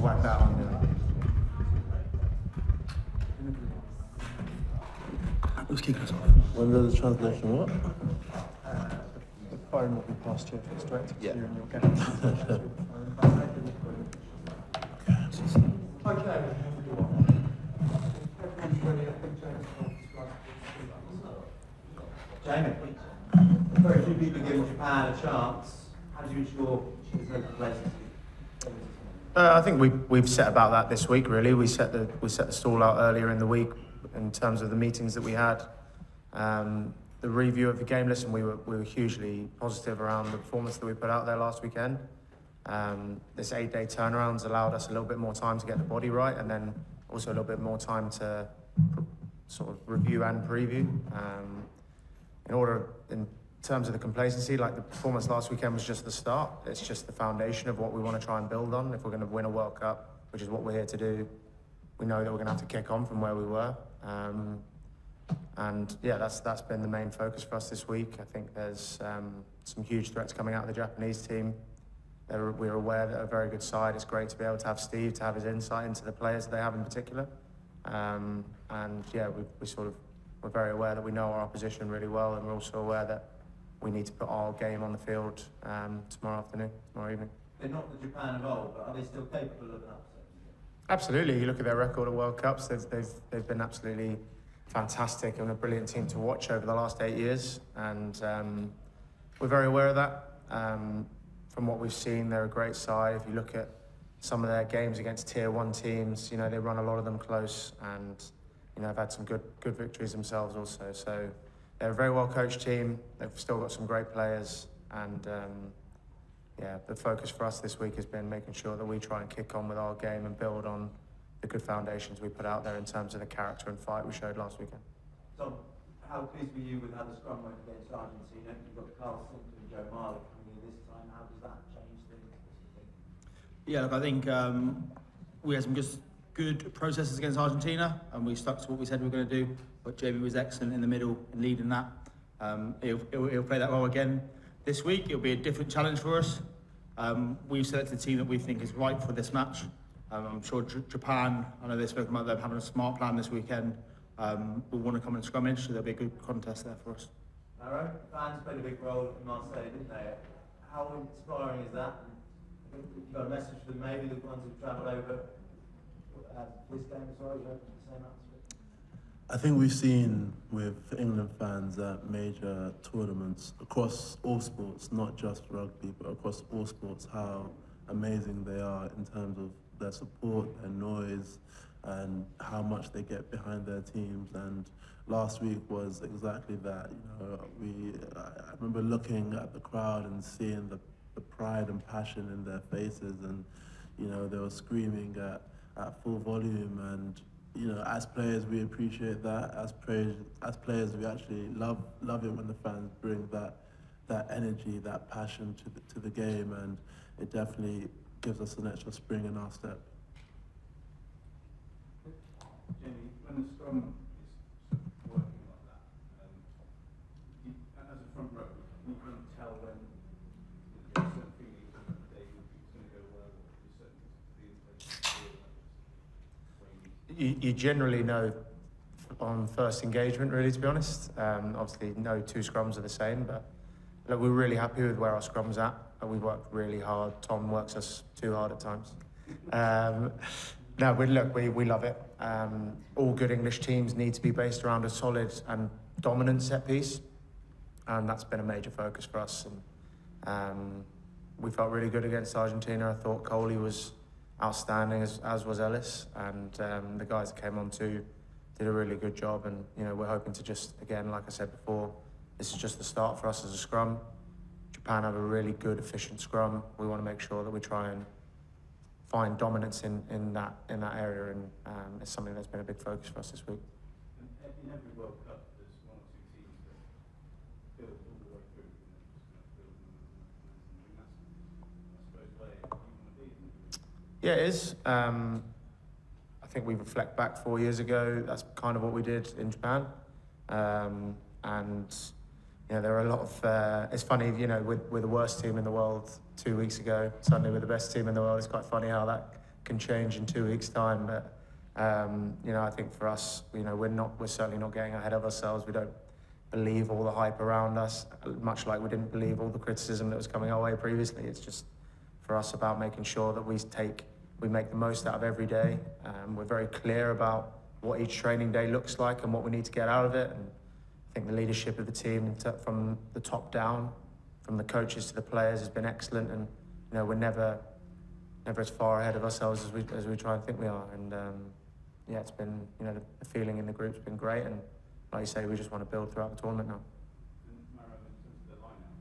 whack that on. Who's kicking us off? When does the translation what? The phone will be passed to you if it's directed to you and you'll get it. Jamie, very few people giving Japan a chance. How do you ensure there's no complacency? I think we've set about that this week. Really, we set the stall out earlier in the week in terms of the meetings that we had, the review of the game list, and we were hugely positive around the performance that we put out there last weekend. This 8-day turnaround's allowed us a little bit more time to get the body right, and then also a little bit more time to sort of review and preview. In terms of the complacency, like the performance last weekend was just the start. It's just the foundation of what we want to try and build on. If we're going to win a World Cup, which is what we're here to do, we know that we're going to have to kick on from where we were. And yeah, that's been the main focus for us this week. I think there's some huge threats coming out of the Japanese team. We're aware that they're a very good side. It's great to be able to have Steve, to have his insight into the players that they have in particular. And yeah, we're very aware that we know our opposition really well, and we're also aware that we need to put our game on the field tomorrow evening. They're not the Japan of old, but are they still capable of an upset? Absolutely. You look at their record at World Cups, they've been absolutely fantastic and a brilliant team to watch over the last 8 years, and we're very aware of that. From what we've seen, they're a great side. If you look at some of their games against Tier 1 teams, you know, they run a lot of them close, and you know, they've had some good victories themselves also. So they're a very well coached team. They've still got some great players, and yeah, the focus for us this week has been making sure that we try and kick on with our game and build on the good foundations we put out there in terms of the character and fight we showed last weekend. Tom, how pleased were you with how the scrum went against Argentina? You've got Carl Simpson and Joe Marley coming in this time. How does that change things? Yeah, look, I think we had some good processes against Argentina, and we stuck to what we said we were going to do. But Jamie was excellent in the middle and leading that. He'll play that role again this week. It'll be a different challenge for us. We've selected a team that we think is right for this match. I'm sure Japan, I know they've spoken about them having a smart plan this weekend. We'll want to come in scrummage, so there'll be a good contest there for us. Arrow, fans played a big role in Marseille, didn't they? How inspiring is that? You've got a message for them, maybe the ones who've travelled over this game as well, you hope the same answer? I think we've seen with England fans at major tournaments across all sports, not just rugby, but across all sports, how amazing they are in terms of their support, their noise, and how much they get behind their teams. And last week was exactly that. You know, I remember looking at the crowd and seeing the pride and passion in their faces, and you know, they were screaming at full volume. And you know, as players, we appreciate that. As players, we actually love it when the fans bring that energy, that passion to the game, and it definitely gives us an extra spring in our step. Jamie, when the scrum is working like that, as a front row, you can tell when there's certain feelings that the day is going to go well, or there's certain feelings. You generally know on first engagement, really, to be honest. Obviously, no two scrums are the same, but look, we're really happy with where our scrum's at. We've worked really hard. Tom works us too hard at times. No, we love it. All good English teams need to be based around a solid and dominant set piece, and that's been a major focus for us. And we felt really good against Argentina. I thought Coley was outstanding, as was Ellis, and the guys that came on too did a really good job. And you know, we're hoping to just, again, like I said before, this is just the start for us as a scrum. Japan have a really good, efficient scrum. We want to make sure that we try and find dominance in that area, and it's something that's been a big focus for us this week. In every World Cup, there's one or two teams that build all the way through, and that's, I suppose, where you want to be, isn't it? Yeah, it is. I think we reflect back 4 years ago. That's kind of what we did in Japan, and you know, there are a lot of. It's funny, you know, we're the worst team in the world 2 weeks ago. Suddenly, we're the best team in the world. It's quite funny how can change in 2 weeks' time. But you know, I think for us, you know, we're certainly not getting ahead of ourselves. We don't believe all the hype around us, much like we didn't believe all the criticism that was coming our way previously. It's just for us about making sure that we make the most out of every day. We're very clear about what each training day looks like and what we need to get out of it. And I think the leadership of the team from the top down, from the coaches to the players, has been excellent. And you know, we're never as far ahead of ourselves as we try and think we are. And yeah, it's been, you know, the feeling in the group's been great. And like you say, we just want to build throughout the tournament now. And Maro, in terms of the line-out,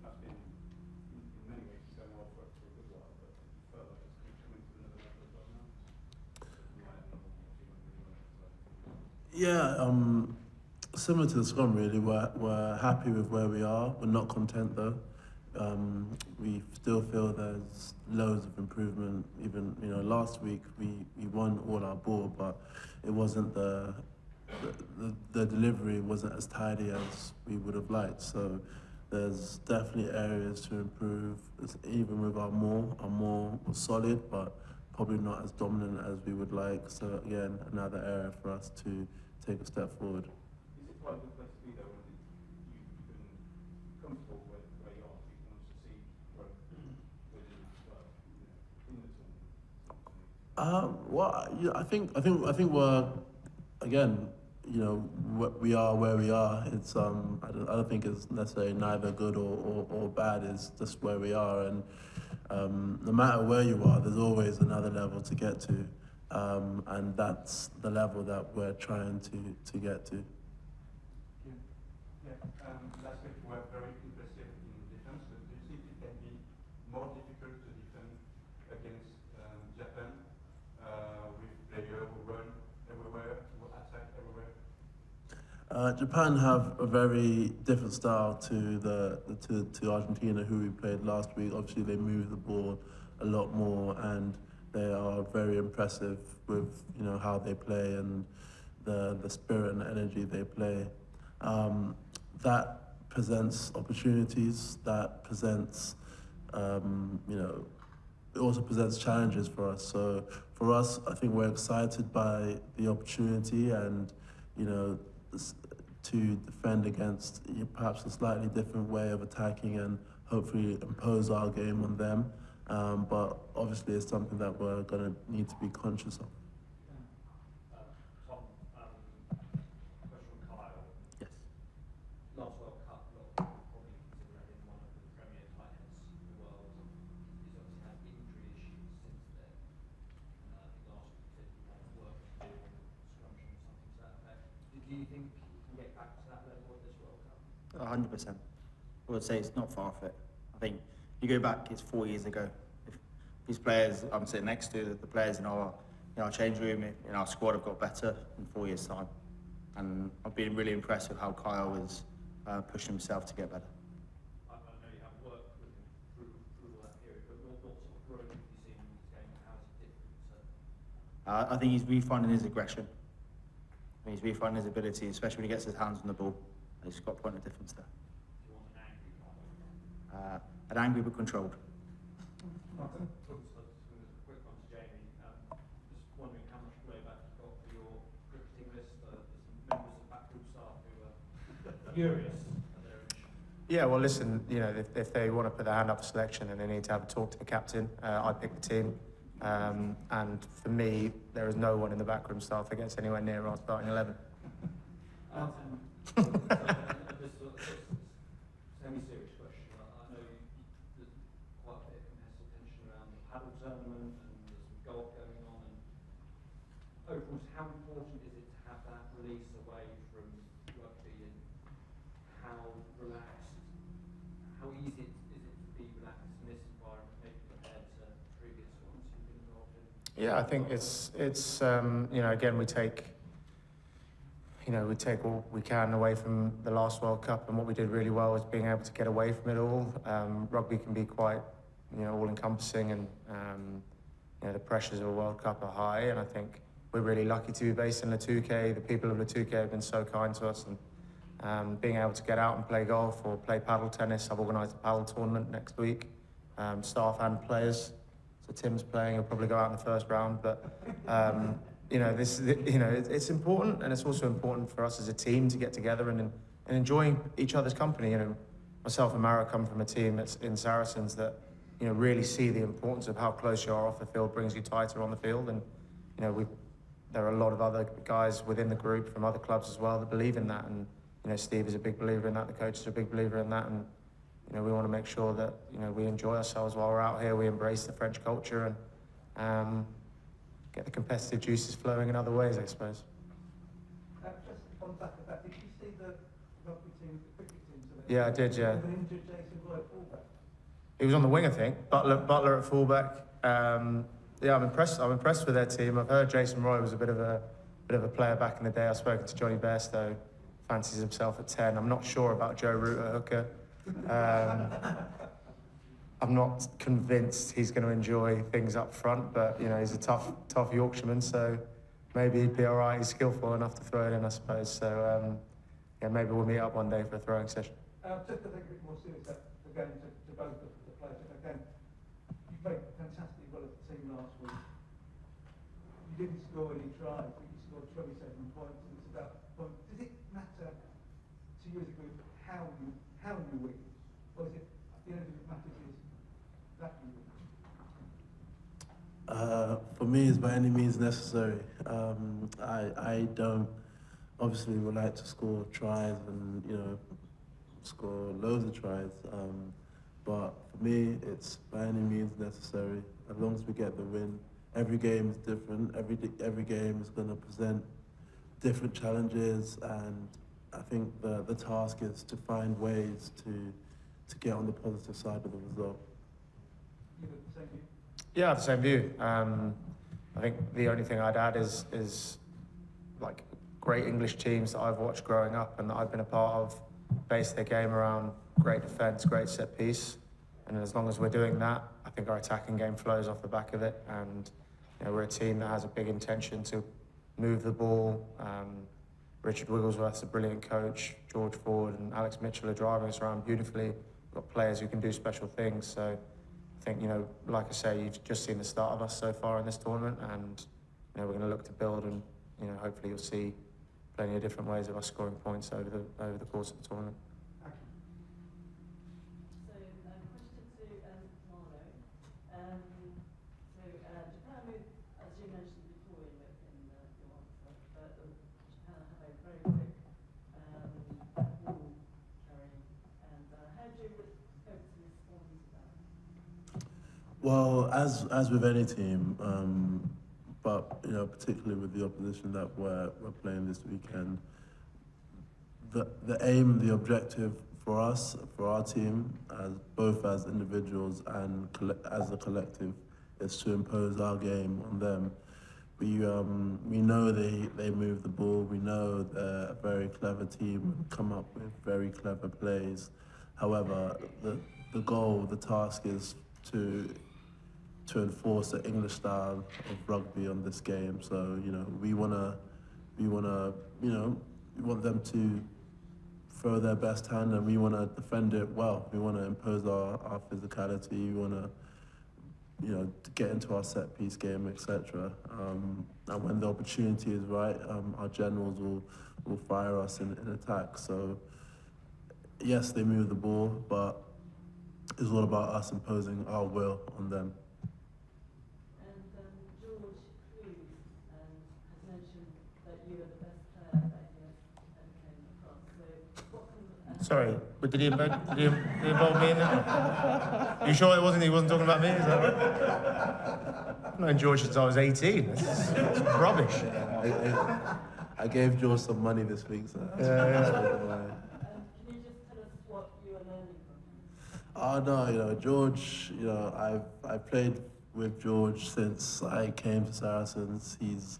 that's been in many ways going well for a good while, but you felt like it's coming to another level as well now. Yeah, similar to the scrum really, we're happy with where we are. We're not content though. We still feel there's loads of improvement. Even, you know, last week we won all our ball, but it wasn't the delivery wasn't as tidy as we would have liked. So there's definitely areas to improve. Even with our maul was solid, but probably not as dominant as we would like. So again, another area for us to take a step forward. Is it quite a good place to be though, when you've been comfortable where you are, so you can also see growth within that as well, you know, in the tournament? Well, yeah, I think we're, again, you know, we are where we are. It's I don't think it's necessarily neither good or bad. It's just where we are, and no matter where you are, there's always another level to get to, and that's the level that we're trying to get to. Last week we were very impressive in defense, but do you think it can be more difficult to defend against Japan with players who run everywhere, who attack everywhere? Japan have a very different style to Argentina, who we played last week. Obviously, they move the ball a lot more, and they are very impressive with, you know, how they play and the spirit and energy they play. That presents opportunities. That presents, you know, it also presents challenges for us. So for us, I think we're excited by the opportunity and, you know, to defend against perhaps a slightly different way of attacking and hopefully impose our game on them. But obviously it's something that we're going to need to be conscious of. Tom, question from Kyle. Yes. Last World Cup, a lot of people probably consider him one of the premier tight ends in the world. He's obviously had injury issues since then. I think last week he said he had work to do on scrumtion or something to that effect. Do you think he can get back to that level at this World Cup? 100%. I would say it's not far off it. I think you go back, it's 4 years ago. If these players I'm sitting next to, the players in our change room, in our squad have got better in 4 years' time. And I've been really impressed with how Kyle is pushing himself to get better. I know you have worked with him through all that period, but what sort of growth have you seen in his game, and how is it different? I think he's refinding his aggression. I think he's refinding his ability, especially when he gets his hands on the ball. He's got a point of difference there. Do you want an angry Kyle? An angry but controlled. Martin? Just a quick one to Jamie. Just wondering how much playback you got for your cricketing list. There's some members of backroom staff who are furious at their issue. Yeah, well, listen, you know, if they want to put their hand up for selection, then they need to have a talk to the captain. I pick the team. And for me, there is no one in the backroom staff that gets anywhere near our starting 11. Martin, just sort of semi-serious question. I know there's quite a bit of competitive tension around the paddle tournament and there's some golf going on. And overall, how important is it to have that release away from rugby, and how relaxed, how easy is it to be relaxed in this environment, maybe compared to previous ones you've been involved in? Yeah, I think it's you know, again, we take all we can away from the last World Cup, and what we did really well was being able to get away from it all. Rugby can be quite, you know, all-encompassing, and you know, the pressures of a World Cup are high, and I think we're really lucky to be based in Le Touquet. The people of Le Touquet have been so kind to us, and being able to get out and play golf or play paddle tennis. I've organised a paddle tournament next week, staff and players. It's a Tim's playing, he'll probably go out in the first round. But you know, it's important, and it's also important for us as a team to get together and enjoying each other's company. You know, myself and Mara come from a team that's in Saracens that, you know, really see the importance of how close you are off the field brings you tighter on the field. And you know, there are a lot of other guys within the group from other clubs as well that believe in that. And you know, Steve is a big believer in that. The coaches are a big believer in that. And you know, we want to make sure that, you know, we enjoy ourselves while we're out here. We embrace the French culture and get the competitive juices flowing in other ways, I suppose. Just on the back of that, did you see the rugby team, the cricket team today? Yeah, I did, yeah. With an injured Jason Roy at fullback. He was on the wing, I think. Butler at fullback. Yeah, I'm impressed with their team. I've heard Jason Roy was a bit of a player back in the day. I've spoken to Johnny Bairstow, fancies himself at 10. I'm not sure about Joe Root at hooker. I'm not convinced he's going to enjoy things up front, but you know, he's a tough Yorkshireman, so maybe he'd be all right. He's skillful enough to throw it in, I suppose. So yeah, maybe we'll meet up one day for a throwing session. Just to take a bit more serious, again, to both the players, again, you played fantastically well as a team last week. You didn't score any tries, but you scored 27 points, and it's about points. Does it matter to you as a group how you win, or is it at the end of it matters is that you win? For me, it's by any means necessary. I don't obviously would like to score tries and, you know, score loads of tries. But for me, it's by any means necessary. As long as we get the win, every game is different. Every game is going to present different challenges, and I think the task is to find ways to get on the positive side of the result. You got the same view? Yeah, I have the same view. I think the only thing I'd add is like great English teams that I've watched growing up and that I've been a part of base their game around great defence, great set piece, and as long as we're doing that, I think our attacking game flows off the back of it. And you know, we're a team that has a big intention to move the ball. Richard Wigglesworth's a brilliant coach. George Ford and Alex Mitchell are driving us around beautifully. We've got players who can do special things. So I think, you know, like I say, you've just seen the start of us so far in this tournament, and you know, we're going to look to build, and you know, hopefully you'll see plenty of different ways of us scoring points over the course of the tournament. So, question to Marlo. Japan, as you mentioned before in your answer, Japan have a very quick ball carrying, and how do you hope to respond to that? Well, as with any team, but you know, particularly with the opposition that we're playing this weekend, the aim, the objective for us, for our team, both as individuals and as a collective, is to impose our game on them. We know they move the ball. We know they're a very clever team and come up with very clever plays. However, the goal, the task is to enforce the English style of rugby on this game. So, you know, we want them to throw their best hand, and we want to defend it well. We want to impose our physicality. We want to, you know, to get into our set piece game, etc. And when the opportunity is right, our generals will fire us in attack. So, yes, they move the ball, but it's all about us imposing our will on them. George Hughes has mentioned that you are the best player that he has ever came across. So what can Sorry, but did he involve me in that? You sure he wasn't talking about me? Is that right? I've known George since I was 18. It's rubbish. I gave George some money this week, so that's can you just tell us what you are learning from him? No, you know, George, you know, I've played with George since I came to Saracens. He's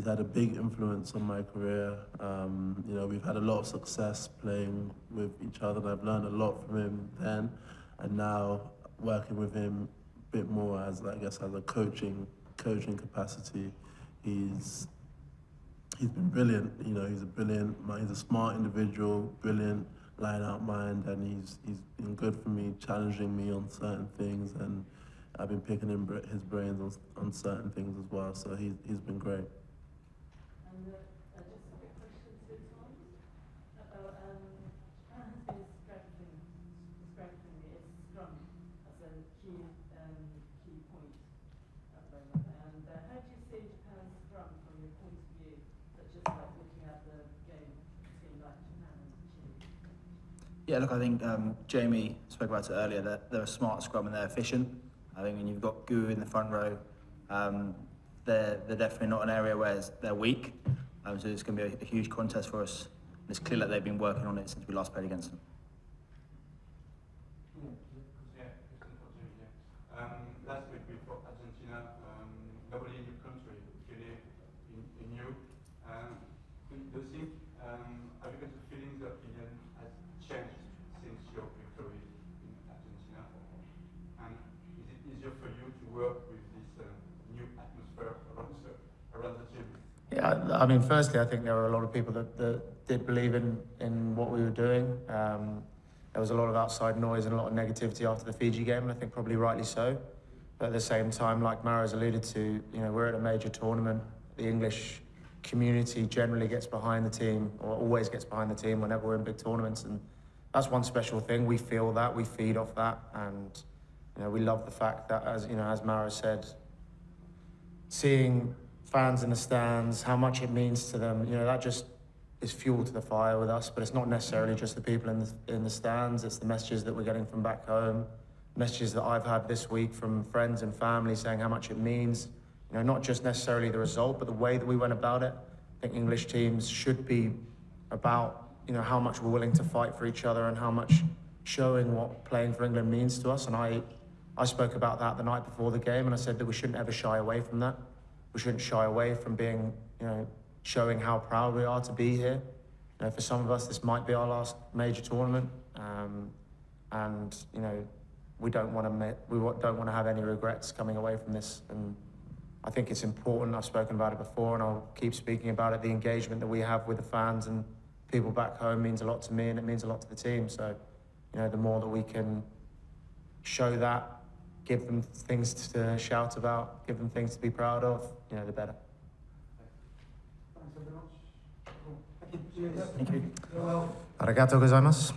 had a big influence on my career. You know, we've had a lot of success playing with each other, and I've learned a lot from him then, and now working with him a bit more as, I guess, as a coaching capacity. He's been brilliant. You know, he's a smart individual, brilliant line-out mind, and he's been good for me, challenging me on certain things, and I've been picking his brains on certain things as well. So he's been great. And just a quick question to Tom about Japan has been strengthening its scrum as a key point at the moment. And how do you see Japan's scrum from your point of view, such as like looking at the game between like Japan and Chile? Yeah, look, I think Jamie spoke about it earlier, that they're a smart scrum and they're efficient. I think when you've got Gu in the front row, they're definitely not an area where they're weak. So it's going to be a huge contest for us. And it's clear that they've been working on it since we last played against them. Yeah, question for Jimmy. Yeah. Last week we fought Argentina. Nobody in your country believed in you. Do you think, have you got the feeling the opinion has changed since your victory in Argentina? And is it easier for you to work with this new atmosphere around the gym? Yeah, I mean, firstly, I think there were a lot of people that did believe in what we were doing. There was a lot of outside noise and a lot of negativity after the Fiji game, and I think probably rightly so. But at the same time, like Maro's alluded to, we're at a major tournament. The English community generally gets behind the team, or always gets behind the team whenever we're in big tournaments, and that's one special thing. We feel that, we feed off that, and we love the fact that, as Maro said, seeing fans in the stands, how much it means to them, that just is fuel to the fire with us. But it's not necessarily just the people in the stands, it's the messages that we're getting from back home, messages that I've had this week from friends and family saying how much it means, not just necessarily the result, but the way that we went about it. I think English teams should be about, how much we're willing to fight for each other and how much showing what playing for England means to us. And I spoke about that the night before the game, and I said that we shouldn't ever shy away from that. We shouldn't shy away from being, showing how proud we are to be here. For some of us, this might be our last major tournament, and we don't want to have any regrets coming away from this. And I think it's important. I've spoken about it before, and I'll keep speaking about it. The engagement that we have with the fans and people back home means a lot to me, and it means a lot to the team. So, the more that we can show that, give them things to shout about, give them things to be proud of, the better. Thanks very much. Thank you. Thank you. Arigatou gozaimasu.